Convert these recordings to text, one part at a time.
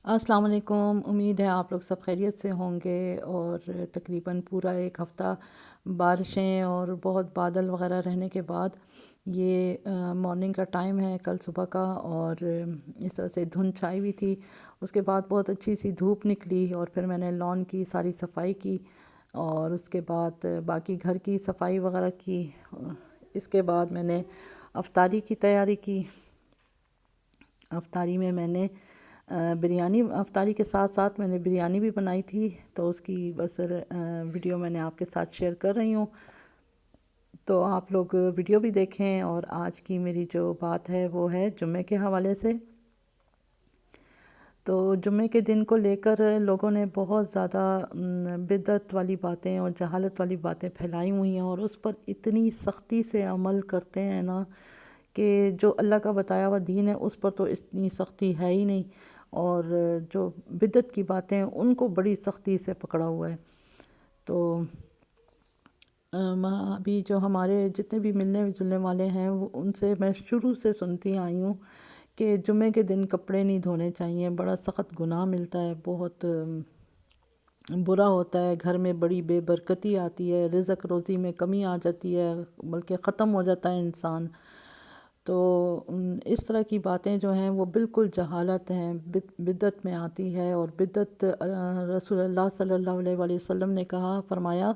السلام علیکم، امید ہے آپ لوگ سب خیریت سے ہوں گے۔ اور تقریباً پورا ایک ہفتہ بارشیں اور بہت بادل وغیرہ رہنے کے بعد یہ مارننگ کا ٹائم ہے کل صبح کا، اور اس طرح سے دھند چھائی ہوئی تھی۔ اس کے بعد بہت اچھی سی دھوپ نکلی اور پھر میں نے لان کی ساری صفائی کی، اور اس کے بعد باقی گھر کی صفائی وغیرہ کی۔ اس کے بعد میں نے افطاری کی تیاری کی۔ افطاری میں میں نے بریانی، افطاری کے ساتھ ساتھ میں نے بریانی بھی بنائی تھی، تو اس کی بس ویڈیو میں نے آپ کے ساتھ شیئر کر رہی ہوں، تو آپ لوگ ویڈیو بھی دیکھیں۔ اور آج کی میری جو بات ہے وہ ہے جمعے کے حوالے سے۔ تو جمعے کے دن کو لے کر لوگوں نے بہت زیادہ بدعت والی باتیں اور جہالت والی باتیں پھیلائی ہوئی ہیں، اور اس پر اتنی سختی سے عمل کرتے ہیں نا کہ جو اللہ کا بتایا ہوا دین ہے اس پر تو اتنی سختی ہے ہی نہیں، اور جو بدعت کی باتیں ہیں ان کو بڑی سختی سے پکڑا ہوا ہے۔ تو ابھی جو ہمارے جتنے بھی ملنے جلنے والے ہیں وہ ان سے میں شروع سے سنتی آئی ہوں کہ جمعے کے دن کپڑے نہیں دھونے چاہیے، بڑا سخت گناہ ملتا ہے، بہت برا ہوتا ہے، گھر میں بڑی بے برکتی آتی ہے، رزق روزی میں کمی آ جاتی ہے، بلکہ ختم ہو جاتا ہے انسان۔ تو اس طرح کی باتیں جو ہیں وہ بالکل جہالت ہیں، بدعت میں آتی ہے، اور بدعت رسول اللہ صلی اللہ علیہ وآلہ وسلم نے کہا، فرمایا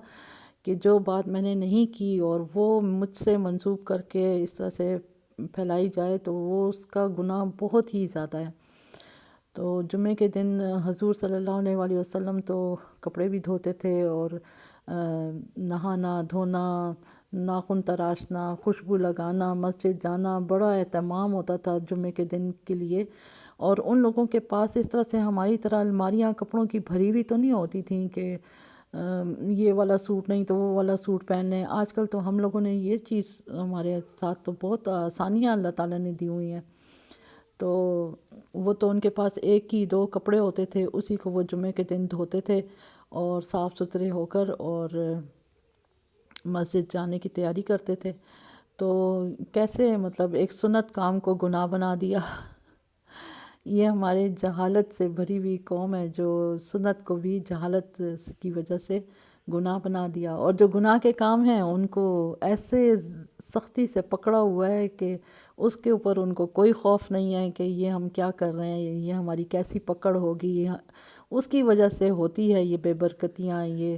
کہ جو بات میں نے نہیں کی اور وہ مجھ سے منسوب کر کے اس طرح سے پھیلائی جائے تو وہ اس کا گناہ بہت ہی زیادہ ہے۔ تو جمعے کے دن حضور صلی اللہ علیہ وآلہ وسلم تو کپڑے بھی دھوتے تھے، اور نہانا دھونا، ناخن تراشنا، خوشبو لگانا، مسجد جانا، بڑا اہتمام ہوتا تھا جمعے کے دن کے لیے۔ اور ان لوگوں کے پاس اس طرح سے ہماری طرح الماریاں کپڑوں کی بھری ہوئی تو نہیں ہوتی تھیں کہ یہ والا سوٹ نہیں تو وہ والا سوٹ پہن لیں۔ آج کل تو ہم لوگوں نے یہ چیز، ہمارے ساتھ تو بہت آسانیاں اللہ تعالیٰ نے دی ہوئی ہیں، تو وہ تو ان کے پاس ایک ہی دو کپڑے ہوتے تھے، اسی کو وہ جمعے کے دن دھوتے تھے اور صاف ستھرے ہو کر اور مسجد جانے کی تیاری کرتے تھے۔ تو کیسے مطلب ایک سنت کام کو گناہ بنا دیا۔ یہ ہمارے جہالت سے بھری ہوئی قوم ہے جو سنت کو بھی جہالت کی وجہ سے گناہ بنا دیا، اور جو گناہ کے کام ہیں ان کو ایسے سختی سے پکڑا ہوا ہے کہ اس کے اوپر ان کو کوئی خوف نہیں ہے کہ یہ ہم کیا کر رہے ہیں، یہ ہماری کیسی پکڑ ہوگی۔ اس کی وجہ سے ہوتی ہے یہ بے برکتیاں، یہ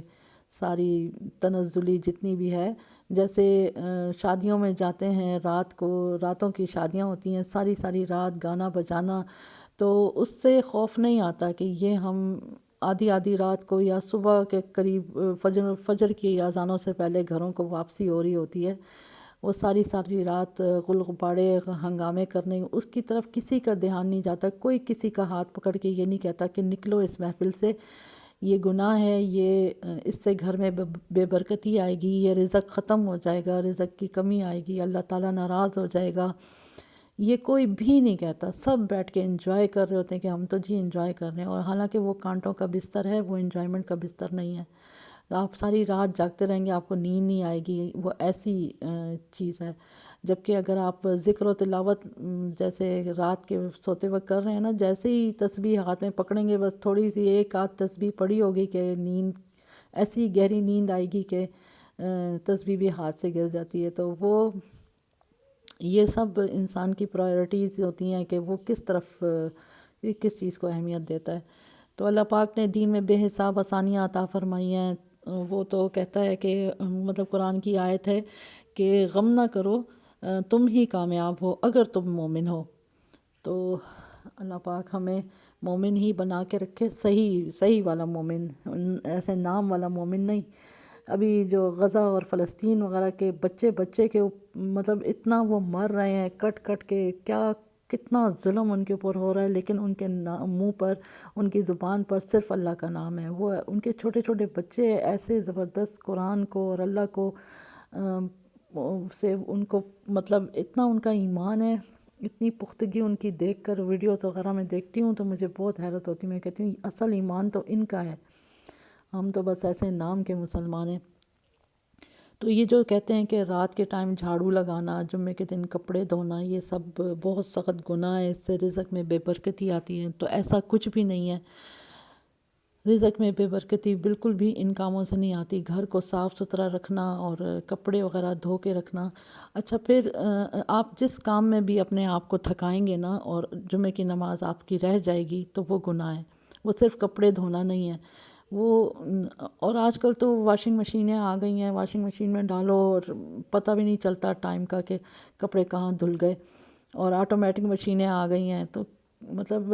ساری تنزلی جتنی بھی ہے۔ جیسے شادیوں میں جاتے ہیں، رات کو، راتوں کی شادیاں ہوتی ہیں، ساری ساری رات گانا بجانا، تو اس سے خوف نہیں آتا کہ یہ ہم آدھی آدھی رات کو یا صبح کے قریب فجر کی اذانوں سے پہلے گھروں کو واپسی ہو رہی ہوتی ہے، وہ ساری ساری رات غل غبارے ہنگامے کرنے، اس کی طرف کسی کا دھیان نہیں جاتا، کوئی کسی کا ہاتھ پکڑ کے یہ نہیں کہتا کہ نکلو اس محفل سے، یہ گناہ ہے، یہ اس سے گھر میں بے برکتی آئے گی، یہ رزق ختم ہو جائے گا، رزق کی کمی آئے گی، اللہ تعالیٰ ناراض ہو جائے گا۔ یہ کوئی بھی نہیں کہتا، سب بیٹھ کے انجوائے کر رہے ہوتے ہیں کہ ہم تو جی انجوائے کر رہے ہیں، اور حالانکہ وہ کانٹوں کا بستر ہے، وہ انجوائمنٹ کا بستر نہیں ہے۔ آپ ساری رات جاگتے رہیں گے، آپ کو نیند نہیں آئے گی، وہ ایسی چیز ہے۔ جبکہ اگر آپ ذکر و تلاوت جیسے رات کے سوتے وقت کر رہے ہیں نا، جیسے ہی تسبیح ہاتھ میں پکڑیں گے، بس تھوڑی سی ایک آدھ تسبیح پڑی ہوگی کہ نیند، ایسی گہری نیند آئے گی کہ تسبیح بھی ہاتھ سے گر جاتی ہے۔ تو وہ یہ سب انسان کی پرائرٹیز ہوتی ہیں کہ وہ کس طرف کس چیز کو اہمیت دیتا ہے۔ تو اللہ پاک نے دین میں بے حساب آسانیاں عطا فرمائی ہیں۔ وہ تو کہتا ہے کہ مطلب قرآن کی آیت ہے کہ غم نہ کرو، تم ہی کامیاب ہو اگر تم مومن ہو۔ تو اللہ پاک ہمیں مومن ہی بنا کے رکھے، صحیح والا مومن، ایسے نام والا مومن نہیں۔ ابھی جو غزہ اور فلسطین وغیرہ کے بچے کے مطلب اتنا وہ مر رہے ہیں کٹ کٹ کے، کیا کتنا ظلم ان کے اوپر ہو رہا ہے، لیکن ان کے منہ پر، ان کی زبان پر صرف اللہ کا نام ہے۔ وہ ان کے چھوٹے چھوٹے بچے ایسے زبردست قرآن کو اور اللہ کو سے ان کو مطلب اتنا ان کا ایمان ہے، اتنی پختگی ان کی دیکھ کر ویڈیوز وغیرہ میں دیکھتی ہوں تو مجھے بہت حیرت ہوتی ہے۔ میں کہتی ہوں اصل ایمان تو ان کا ہے، ہم تو بس ایسے نام کے مسلمان ہیں۔ تو یہ جو کہتے ہیں کہ رات کے ٹائم جھاڑو لگانا، جمعے کے دن کپڑے دھونا، یہ سب بہت سخت گناہ ہے، اس سے رزق میں بے برکتی آتی ہے، تو ایسا کچھ بھی نہیں ہے۔ رزق میں بے برکتی بالکل بھی ان کاموں سے نہیں آتی۔ گھر کو صاف ستھرا رکھنا اور کپڑے وغیرہ دھو کے رکھنا۔ اچھا، پھر آپ جس کام میں بھی اپنے آپ کو تھکائیں گے نا اور جمعے کی نماز آپ کی رہ جائے گی تو وہ گناہ ہے۔ وہ صرف کپڑے دھونا نہیں ہے وہ، اور آج کل تو واشنگ مشینیں آ گئی ہیں، واشنگ مشین میں ڈالو اور پتہ بھی نہیں چلتا ٹائم کا کہ کپڑے کہاں دھل گئے، اور آٹومیٹک مشینیں آ گئی ہیں، تو مطلب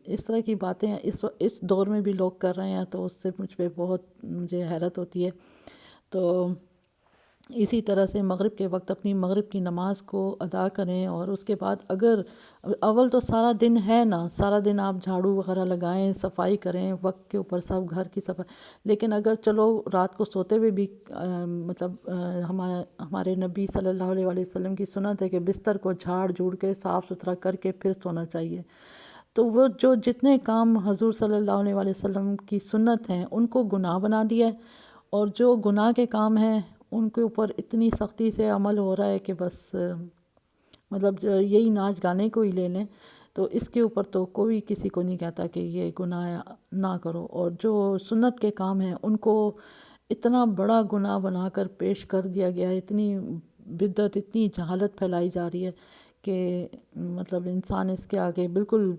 اس طرح کی باتیں اس دور میں بھی لوگ کر رہے ہیں، تو اس سے مجھ پہ بہت مجھے حیرت ہوتی ہے۔ تو اسی طرح سے مغرب کے وقت اپنی مغرب کی نماز کو ادا کریں، اور اس کے بعد اگر اول تو سارا دن ہے نا، سارا دن آپ جھاڑو وغیرہ لگائیں، صفائی کریں وقت کے اوپر، سب گھر کی صفائی، لیکن اگر چلو رات کو سوتے ہوئے بھی مطلب ہمارے نبی صلی اللہ علیہ وآلہ وسلم کی سنت ہے کہ بستر کو جھاڑ جھوڑ کے صاف ستھرا کر کے پھر سونا چاہیے، تو وہ جو جتنے کام حضور صلی اللہ علیہ وآلہ وسلم کی سنت ہیں ان کو گناہ بنا دیا ہے، اور جو گناہ کے کام ہیں ان کے اوپر اتنی سختی سے عمل ہو رہا ہے کہ بس مطلب یہی ناچ گانے کو ہی لے لیں، تو اس کے اوپر تو کوئی کسی کو نہیں کہتا کہ یہ گناہ نہ کرو، اور جو سنت کے کام ہیں ان کو اتنا بڑا گناہ بنا کر پیش کر دیا گیا ہے، اتنی بدعت، اتنی جہالت پھیلائی جا رہی ہے کہ مطلب انسان اس کے آگے بالکل،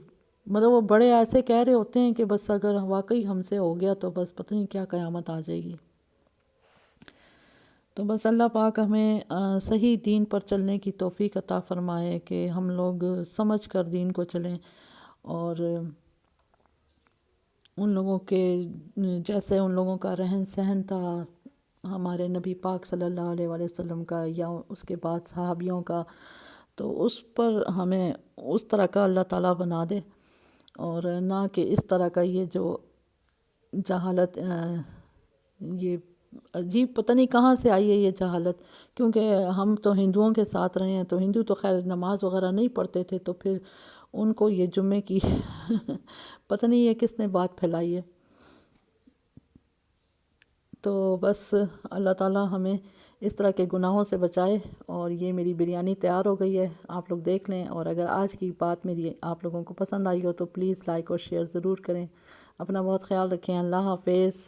مطلب وہ بڑے ایسے کہہ رہے ہوتے ہیں کہ بس اگر واقعی ہم سے ہو گیا تو بس پتہ نہیں کیا قیامت آ جائے گی۔ تو بس اللہ پاک ہمیں صحیح دین پر چلنے کی توفیق عطا فرمائے کہ ہم لوگ سمجھ کر دین کو چلیں، اور ان لوگوں کے جیسے ان لوگوں کا رہن سہن تھا، ہمارے نبی پاک صلی اللہ علیہ وآلہ وسلم کا یا اس کے بعد صحابیوں کا، تو اس پر ہمیں اس طرح کا اللہ تعالیٰ بنا دے، اور نہ کہ اس طرح کا یہ جو جہالت، یہ عجیب پتہ نہیں کہاں سے آئی ہے یہ جہالت، کیونکہ ہم تو ہندوؤں کے ساتھ رہے ہیں، تو ہندو تو خیر نماز وغیرہ نہیں پڑھتے تھے، تو پھر ان کو یہ جمعے کی پتہ نہیں یہ کس نے بات پھیلائی ہے۔ تو بس اللہ تعالیٰ ہمیں اس طرح کے گناہوں سے بچائے، اور یہ میری بریانی تیار ہو گئی ہے، آپ لوگ دیکھ لیں، اور اگر آج کی بات میری آپ لوگوں کو پسند آئی ہو تو پلیز لائک اور شیئر ضرور کریں۔ اپنا بہت خیال رکھیں، اللہ حافظ۔